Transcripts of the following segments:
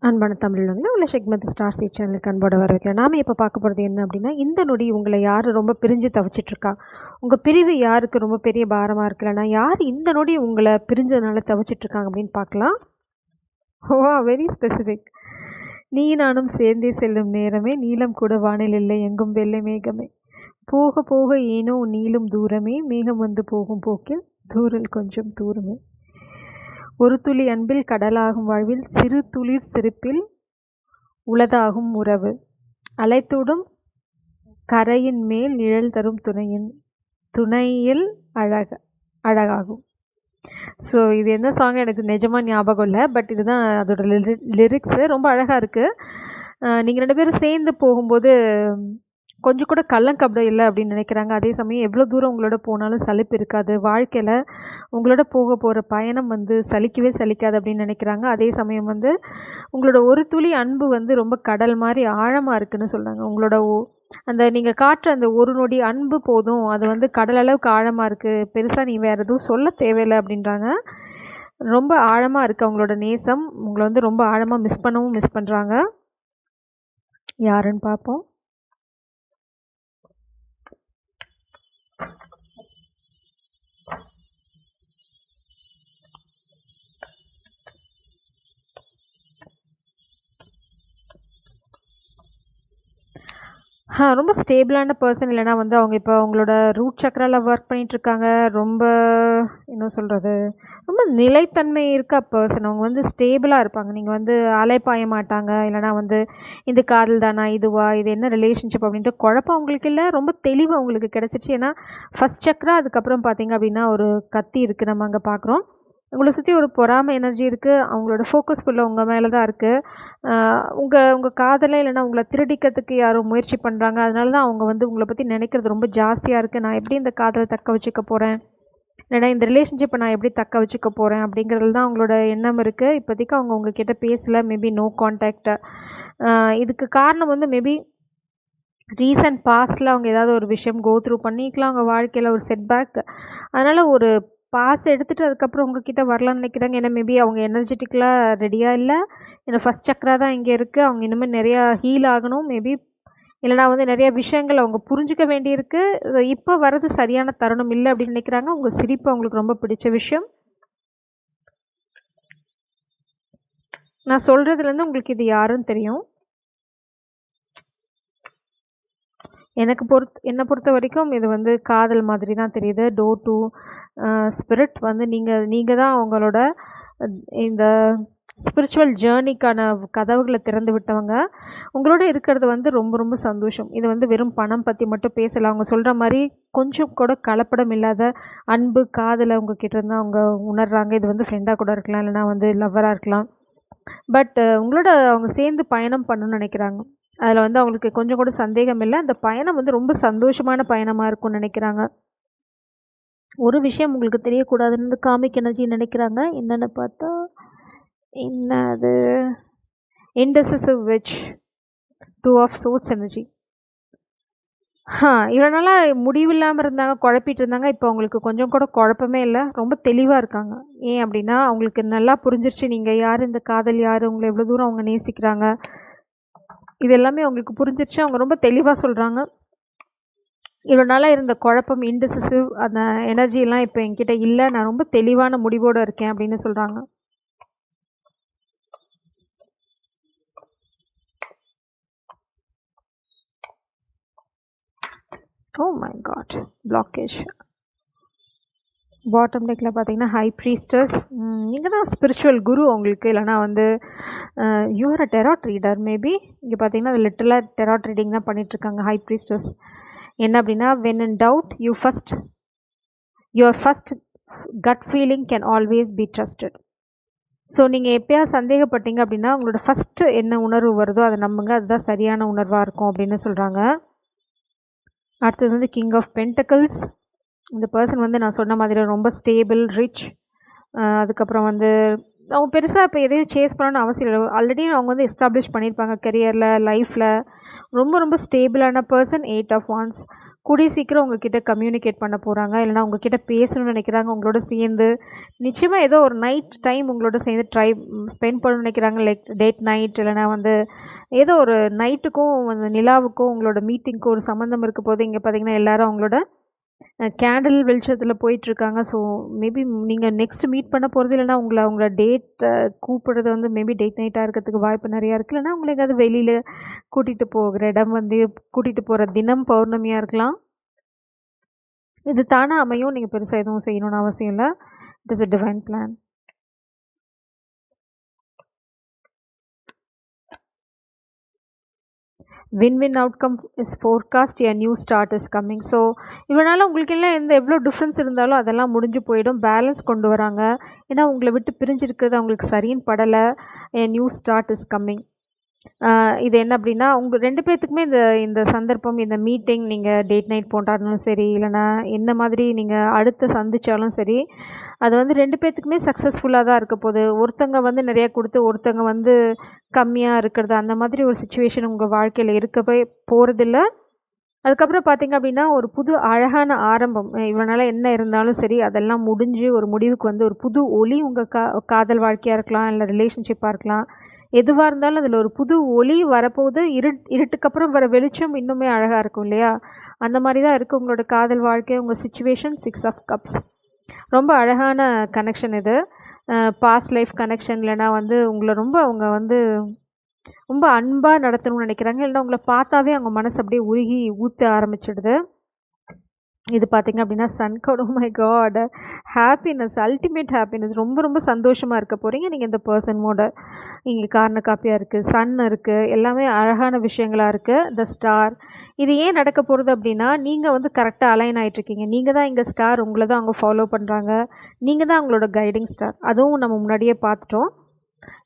அன்பான தமிழர்களே, உள்ள ஷெக்மத் ஸ்டார் சீட் சேனலுக்கு அன்போட வரவேற்கிறேன். நாம இப்போ பார்க்க போகிறது என்ன அப்படின்னா, இந்த நொடி உங்களை யார் ரொம்ப பிரிஞ்சு தவிச்சிட்ருக்கா, உங்கள் பிரிவு யாருக்கு ரொம்ப பெரிய பாரமாக இருக்குல்லனா, யார் இந்த நொடி உங்களை பிரிஞ்சதுனால தவிச்சிட்ருக்காங்க அப்படின்னு பார்க்கலாம். ஓ, வெரி ஸ்பெசிஃபிக். நீ நானும் சேர்ந்தே செல்லும் நேரமே, நீளம் கூட வானில் இல்லை எங்கும் வெள்ளை மேகமே, போக போக ஏனோ நீளும் தூரமே, மேகம் வந்து போகும் போக்கில் தூரல் கொஞ்சம் தூரமே, ஒரு துளி அன்பில் கடலாகும் வாழ்வில் சிறு துளிர் சிரிப்பில் உளதாகும் உறவு, அலைத்தோடும் கரையின் மேல் நிழல் தரும் துணையில் அழகாகும். ஸோ இது என்ன சாங் எனக்கு நிஜமாக ஞாபகம் இல்லை, பட் இதுதான் அதோட லிரிக்ஸு. ரொம்ப அழகாக இருக்குது. நீங்கள் 2 பேரும் சேர்ந்து போகும்போது கொஞ்சம் கூட கள்ளங்கபடம் இல்லை அப்படின்னு நினைக்கிறாங்க. அதே சமயம் எவ்வளோ தூரம் உங்களோட போனாலும் சலிப்பு இருக்காது, வாழ்க்கையில் உங்களோட போகிற பயணம் வந்து சலிக்கவே சலிக்காது அப்படின்னு நினைக்கிறாங்க. அதே சமயம் வந்து உங்களோட ஒரு துளி அன்பு வந்து ரொம்ப கடல் மாதிரி ஆழமாக இருக்குதுன்னு சொல்கிறாங்க. உங்களோட அந்த நீங்கள் காட்டுற அந்த ஒரு நொடி அன்பு போதும், அது வந்து கடல் அளவுக்கு ஆழமாக இருக்குது, பெருசாக நீ வேறு எதுவும் சொல்ல தேவையில்லை அப்படின்றாங்க. ரொம்ப ஆழமாக இருக்குது அவங்களோட நேசம். உங்களை வந்து ரொம்ப ஆழமாக மிஸ் பண்ணுறாங்க. யாருன்னு பார்ப்போம். ரொம்ப ஸ்டேபிளான பர்சன், இல்லைனா வந்து அவங்க இப்போ அவங்களோட ரூட் சக்கராவில் ஒர்க் பண்ணிகிட்ருக்காங்க. ரொம்ப என்ன சொல்கிறது, ரொம்ப நிலைத்தன்மை இருக்க பர்சன். அவங்க வந்து ஸ்டேபிளாக இருப்பாங்க. நீங்கள் வந்து அலைப்பாய மாட்டாங்க, இல்லைனா வந்து இந்த காதல் தானா, இதுவா, இது என்ன ரிலேஷன்ஷிப் அப்படின்ட்டு குழப்பம் அவங்களுக்கு இல்லை. ரொம்ப தெளிவு அவங்களுக்கு கிடச்சிச்சு. ஏன்னா ஃபஸ்ட் சக்கரா, அதுக்கப்புறம் பார்த்திங்க அப்படின்னா ஒரு கத்தி இருக்குது நம்ம அங்கே பார்க்குறோம். உங்களை சுற்றி ஒரு பொறாமை எனர்ஜி இருக்குது. அவங்களோட ஃபோக்கஸ் ஃபுல்லாக உங்கள் மேலே தான் இருக்குது. உங்கள் காதலை இல்லைனா உங்களை திருடிக்கிறதுக்கு யாரோ முயற்சி பண்ணுறாங்க. அதனால தான் அவங்க வந்து உங்களை பற்றி நினைக்கிறது ரொம்ப ஜாஸ்தியாக இருக்குது. நான் எப்படி இந்த காதலை தக்க வச்சுக்க போகிறேன், இல்லைனா இந்த ரிலேஷன்ஷிப்பை நான் எப்படி தக்க வச்சுக்க போகிறேன் அப்படிங்கிறது தான் அவங்களோட எண்ணம் இருக்குது. இப்போதைக்கு அவங்க உங்ககிட்ட பேசலை, மேபி நோ கான்டாக்ட். இதுக்கு காரணம் வந்து மேபி ரீசன்ட் பாஸ்டில் அவங்க ஏதாவது ஒரு விஷயம் கோ த்ரூ பண்ணிக்கலாம், அவங்க வாழ்க்கையில் ஒரு செட்பேக். அதனால் ஒரு பாஸ் எடுத்துகிட்டு அதுக்கப்புறம் உங்ககிட்ட வரலான்னு நினைக்கிறாங்க. ஏன்னா மேபி அவங்க எனர்ஜெட்டிக்கலாக ரெடியாக இல்லை. ஏன்னா ஃபஸ்ட் சக்கரா தான் இங்கே இருக்குது. அவங்க இனிமேல் நிறையா ஹீல் ஆகணும் மேபி, இல்லைனா வந்து நிறைய விஷயங்கள் அவங்க புரிஞ்சிக்க வேண்டியிருக்கு. இப்போ வர்றது சரியான தருணம் இல்லை அப்படின்னு நினைக்கிறாங்க. உங்கள் சிரிப்பு அவங்களுக்கு ரொம்ப பிடிச்ச விஷயம். நான் சொல்கிறதுலேருந்து உங்களுக்கு இது யாருன்னு தெரியும். என்னை பொறுத்த வரைக்கும் இது வந்து காதல் மாதிரி தான் தெரியுது. டோர் டு ஸ்பிரிட் வந்து நீங்கள் தான் அவங்களோட இந்த ஸ்பிரிச்சுவல் ஜேர்னிக்கான கதவுகளை திறந்து விட்டவங்க. உங்களோட இருக்கிறது வந்து ரொம்ப ரொம்ப சந்தோஷம். இது வந்து வெறும் பணம் பற்றி மட்டும் பேசலாம். அவங்க சொல்கிற மாதிரி கொஞ்சம் கூட கலப்படம் இல்லாத அன்பு காதலை உங்ககிட்ட இருந்து அவங்க உணர்றாங்க. இது வந்து ஃப்ரெண்டாக கூட இருக்கலாம், இல்லைனா வந்து லவ்வராக இருக்கலாம். பட் உங்களோட அவங்க சேர்ந்து பயணம் பண்ணணும்னு நினைக்கிறாங்க. அதில் வந்து அவங்களுக்கு கொஞ்சம் கூட சந்தேகம் இல்லை. அந்த பயணம் வந்து ரொம்ப சந்தோஷமான பயணமாக இருக்கும்னு நினைக்கிறாங்க. ஒரு விஷயம் உங்களுக்கு தெரியக்கூடாதுன்னு காமிக் எனர்ஜி நினைக்கிறாங்க. என்னென்னு பார்த்தா என்னது, indecisive which, 2 of source energy. இவ்வளோ நாளாக முடிவில்லாமல் இருந்தாங்க, குழப்பிட்டு இருந்தாங்க. இப்போ அவங்களுக்கு கொஞ்சம் கூட குழப்பமே இல்லை, ரொம்ப தெளிவாக இருக்காங்க. ஏன் அப்படின்னா அவங்களுக்கு நல்லா புரிஞ்சிருச்சு நீங்கள் யார், இந்த காதல் யார், உங்களை எவ்வளோ தூரம் அவங்க நேசிக்கிறாங்க, இது எல்லாமே அவங்களுக்கு புரிஞ்சிருச்சு. அவங்க ரொம்ப தெளிவாக சொல்கிறாங்க. இவ்வளோ நாளாக இருந்த குழப்பம், இன்டெசிசிவ் அந்த எனர்ஜிலாம் இப்போ என்கிட்ட இல்லை, நான் ரொம்ப தெளிவான முடிவோடு இருக்கேன் அப்படின்னு சொல்கிறாங்க. Oh my god, blockage. Bottom டெக்கில் பார்த்தீங்கன்னா ஹை ப்ரீஸ்டர்ஸ். நீங்கள் தான் ஸ்பிரிச்சுவல் குரு அவங்களுக்கு, இல்லைனா வந்து யூஆர் அ டெராட் ரீடர் மேபி. இங்கே பார்த்தீங்கன்னா அது லிட்டரலாக டெராட் ரீடிங் தான் பண்ணிகிட்ருக்காங்க ஹை ப்ரீஸ்டர்ஸ். என்ன அப்படின்னா, when in doubt your first cut feeling can always be trusted. So நீங்கள் எப்போயாவது சந்தேகப்பட்டீங்க அப்படின்னா உங்களோட ஃபஸ்ட்டு என்ன உணர்வு வருதோ அதை நம்புங்க, அதுதான் சரியான உணர்வாக இருக்கும் அப்படின்னு சொல்கிறாங்க. அடுத்தது வந்து கிங் ஆஃப் பென்டக்கிள்ஸ். இந்த பர்சன் வந்து நான் சொன்ன மாதிரி ரொம்ப ஸ்டேபிள், ரிச். அதுக்கப்புறம் வந்து அவங்க பெருசாக இப்போ எதையும் சேஸ் பண்ணணும்னு அவசியம் இல்லை. ஆல்ரெடி அவங்க வந்து எஸ்டாப்ளிஷ் பண்ணியிருப்பாங்க கெரியரில், லைஃப்பில். ரொம்ப ரொம்ப ஸ்டேபிளான பர்சன். 8 ஆஃப் வான்ஸ். கூடிய சீக்கிரம் உங்ககிட்ட கம்யூனிகேட் பண்ண போகிறாங்க, இல்லைனா உங்ககிட்ட பேசணும்னு நினைக்கிறாங்க உங்களோட சேர்ந்து. நிச்சயமாக ஏதோ ஒரு நைட் டைம் உங்களோட சேர்ந்து ஸ்பெண்ட் பண்ணணும்னு நினைக்கிறாங்க. லைக் டேட் நைட், இல்லைனா வந்து ஏதோ ஒரு நைட்டுக்கும் அந்த நிலாவுக்கும் உங்களோட மீட்டிங்க்கும் ஒரு சம்மந்தம் இருக்க போது இங்கே பார்த்தீங்கன்னா எல்லாரும் அவங்களோட கேண்டில் வெளிச்சத்தில் போயிட்டுருக்காங்க. ஸோ மேபி நீங்கள் நெக்ஸ்ட் மீட் பண்ண போகிறது, இல்லைனா அவங்கள டேட் கூப்பிடுறது வந்து மேபி டேட் நைட்டாக இருக்கிறதுக்கு வாய்ப்பு நிறையா இருக்குது. இல்லைனா உங்களை எங்கேயாவது வெளியில் கூட்டிகிட்டு போகிற இடம் வந்து கூட்டிகிட்டு போகிற தினம் பௌர்ணமியாக இருக்கலாம். இது தானாக அமையும். நீங்கள் பெருசாக எதுவும் செய்யணும்னு அவசியம் இல்லை. It is a divine plan. Win-win outcome is forecast, a new start is coming. So இவனால் உங்களுக்கு எல்லாம் எவ்வளோ டிஃப்ரென்ஸ் இருந்தாலும் அதெல்லாம் முடிஞ்சு போயிடும். பேலன்ஸ் கொண்டு வராங்க. ஏன்னா உங்களை விட்டு பிரிஞ்சிருக்கிறது அவங்களுக்கு சரின்னு படலை. A new start is coming. இது என்ன அப்படின்னா, உங்கள் 2 பேத்துக்குமே இந்த இந்த சந்தர்ப்பம், இந்த மீட்டிங் நீங்கள் டேட் நைட் போட்டாலும் சரி, இல்லைனா என்ன மாதிரி நீங்கள் அடுத்து சந்தித்தாலும் சரி, அது வந்து 2 பேத்துக்குமே சக்ஸஸ்ஃபுல்லாக தான் இருக்க போகுது. ஒருத்தங்க வந்து நிறையா கொடுத்து, ஒருத்தங்க வந்து கம்மியாக இருக்கிறது, அந்த மாதிரி ஒரு சுச்சுவேஷன் உங்கள் வாழ்க்கையில் இருக்கவே போகிறதில்ல. அதுக்கப்புறம் பார்த்தீங்க அப்படின்னா, ஒரு புது அழகான ஆரம்பம். இவ்வளோ நாளாக என்ன இருந்தாலும் சரி, அதெல்லாம் முடிஞ்சு ஒரு முடிவுக்கு வந்து ஒரு புது ஒளி உங்கள் காதல் வாழ்க்கையாக இருக்கலாம், இல்லை ரிலேஷன்ஷிப்பாக இருக்கலாம். எதுவாக இருந்தாலும் அதில் ஒரு புது ஒளி வரப்போகுது. இருட்டுக்கு அப்புறம் வர வெளிச்சம் இன்னுமே அழகாக இருக்கும் இல்லையா? அந்த மாதிரி தான் இருக்குது உங்களோட காதல் வாழ்க்கை, உங்கள் சிச்சுவேஷன். 6 ஆஃப் கப்ஸ் ரொம்ப அழகான கனெக்ஷன் இது. பாஸ்ட் லைஃப் கனெக்ஷன், இல்லைனா வந்து உங்களை ரொம்ப அவங்க வந்து ரொம்ப அன்பாக நடத்தணும்னு நினைக்கிறாங்க. இல்லைனா உங்களை பார்த்தாவே அவங்க மனசு அப்படியே உருகி ஊற்ற ஆரம்பிச்சிடுது. இது பார்த்தீங்க அப்படின்னா sun card. Oh my God! Happiness, ultimate happiness. ரொம்ப ரொம்ப சந்தோஷமாக இருக்க போகிறீங்க நீங்கள் இந்த பர்சனோட. இங்கே கார்ன காப்பியாக இருக்குது, சன் இருக்குது, எல்லாமே அழகான விஷயங்களாக இருக்குது. த ஸ்டார். இது ஏன் நடக்க போகிறது அப்படின்னா, நீங்கள் வந்து கரெக்டாக அலைன் ஆகிட்ருக்கீங்க. நீங்கள் தான் இங்கே ஸ்டார், உங்களை தான் அவங்க ஃபாலோ பண்ணுறாங்க. நீங்கள் தான் அவங்களோட கைடிங் ஸ்டார். அதுவும் நம்ம முன்னாடியே பார்த்துட்டோம்.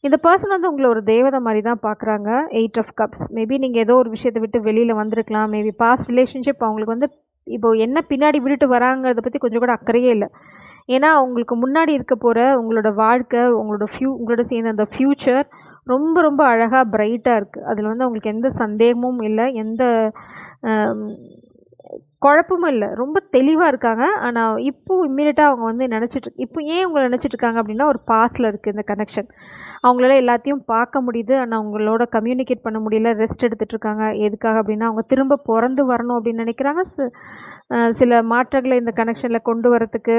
இந்த பர்சன் வந்து உங்களை ஒரு தேவதை மாதிரி தான் பார்க்குறாங்க. 8 ஆஃப் கப்ஸ். மேபி நீங்கள் ஏதோ ஒரு விஷயத்தை விட்டு வெளியில் வந்திருக்கலாம். மேபி பாஸ்ட் ரிலேஷன்ஷிப் அவங்களுக்கு வந்து இப்போது என்ன பின்னாடி விட்டுட்டு வராங்கிறத பற்றி கொஞ்சம் கூட அக்கறையே இல்லை. ஏன்னா அவங்களுக்கு முன்னாடி இருக்க போகிற உங்களோட வாழ்க்கை, உங்களோட சேர்ந்த அந்த ஃப்யூச்சர் ரொம்ப ரொம்ப அழகாக பிரைட்டாக இருக்குது. அதில் வந்து அவங்களுக்கு எந்த சந்தேகமும் இல்லை, எந்த குழப்பமும் இல்லை. ரொம்ப தெளிவாக இருக்காங்க. ஆனால் இப்போது இம்மீடியட்டாக அவங்க வந்து இப்போ ஏன் உங்களை நினச்சிட்ருக்காங்க அப்படின்னா, ஒரு பாஸ்டில் இருக்குது இந்த கனெக்ஷன். அவங்களால எல்லாத்தையும் பார்க்க முடியுது, ஆனால் அவங்களோட கம்யூனிகேட் பண்ண முடியல. ரெஸ்ட் எடுத்துகிட்ருக்காங்க. எதுக்காக அப்படின்னா, அவங்க திரும்ப பிறந்து வரணும் அப்படின்னு நினைக்கிறாங்க. சில மாற்றங்களை இந்த கனெக்ஷனில் கொண்டு வரத்துக்கு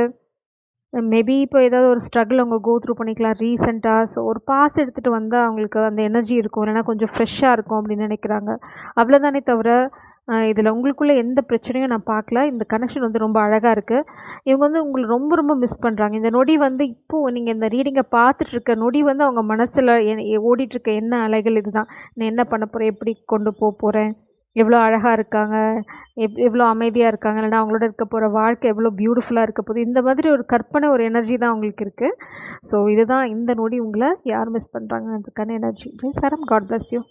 மேபி இப்போ ஏதாவது ஒரு ஸ்ட்ரகிள் அவங்க கோ த்ரூ பண்ணிக்கலாம் ரீசெண்டாக. ஸோ ஒரு பாஸ் எடுத்துகிட்டு வந்தால் அவங்களுக்கு அந்த எனர்ஜி இருக்கும், இல்லைனா கொஞ்சம் ஃப்ரெஷ்ஷாக இருக்கும் அப்படின்னு நினைக்கிறாங்க. அவ்வளோதானே தவிர இதில் உங்களுக்குள்ளே எந்த பிரச்சனையும் நான் பார்க்கல. இந்த கனெக்ஷன் வந்து ரொம்ப அழகாக இருக்குது. இவங்க வந்து உங்களை ரொம்ப ரொம்ப மிஸ் பண்ணுறாங்க. இந்த நொடி வந்து இப்போது நீங்கள் இந்த ரீடிங்கை பார்த்துட்ருக்க நொடி வந்து அவங்க மனசில் ஓடிட்டுருக்க என்ன அலைகள் இதுதான். நான் என்ன பண்ண போகிறேன், எப்படி கொண்டு போகிறேன், எவ்வளோ அழகாக இருக்காங்க, எவ்வளோ அமைதியாக இருக்காங்க, இல்லைனா அவங்களோட இருக்க போகிற வாழ்க்கை எவ்வளோ பியூட்டிஃபுல்லாக இருக்க போகுது. இந்த மாதிரி ஒரு கற்பனை, ஒரு எனர்ஜி தான் அவங்களுக்கு இருக்குது. ஸோ இதுதான் இந்த நொடி உங்களை யார் மிஸ் பண்ணுறாங்க அதுக்கான எனர்ஜி. சரம், காட் பிளஸ் யூ.